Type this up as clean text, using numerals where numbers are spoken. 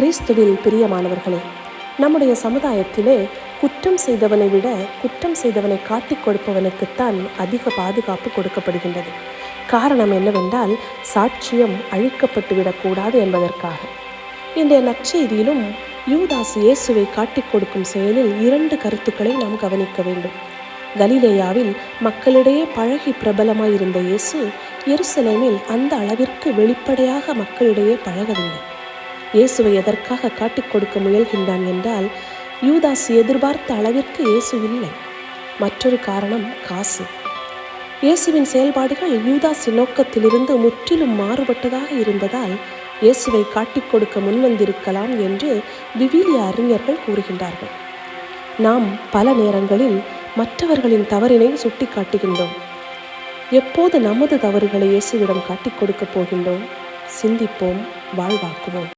கிறிஸ்துவில் பிரியமானவர்களே, நம்முடைய சமுதாயத்திலே குற்றம் செய்தவனை விட குற்றம் செய்தவனை காட்டிக் கொடுப்பவனுக்குத்தான் அதிக பாதுகாப்பு கொடுக்கப்படுகின்றது. காரணம் என்னவென்றால், சாட்சியம் அழிக்கப்பட்டுவிடக்கூடாது என்பதற்காக. இன்றைய நற்செய்தியிலும் யூதாஸ் இயேசுவை காட்டிக் கொடுக்கும் செயலில் 2 கருத்துக்களை நாம் கவனிக்க வேண்டும். கலிலேயாவில் மக்களிடையே பழகி பிரபலமாயிருந்த இயேசு எருசலேமில் அந்த அளவிற்கு வெளிப்படையாக மக்களிடையே பழகவில்லை. இயேசுவை எதற்காக காட்டிக் கொடுக்க முயல்கின்றான் என்றால், யூதாஸ் எதிர்பார்த்த அளவிற்கு இயேசு இல்லை. மற்றொரு காரணம் காசு. இயேசுவின் செயல்பாடுகள் யூதாஸின் நோக்கத்திலிருந்து முற்றிலும் மாறுபட்டதாக இருந்ததால் இயேசுவை காட்டிக் கொடுக்க முன்வந்திருக்கலாம் என்று விவிலிய அறிஞர்கள் கூறுகின்றார்கள். நாம் பல நேரங்களில் மற்றவர்களின் தவறினை சுட்டி காட்டுகின்றோம். எப்போது நமது தவறுகளை இயேசுவிடம் காட்டிக் கொடுக்க போகின்றோம்? சிந்திப்போம், வாழ்வாக்குவோம்.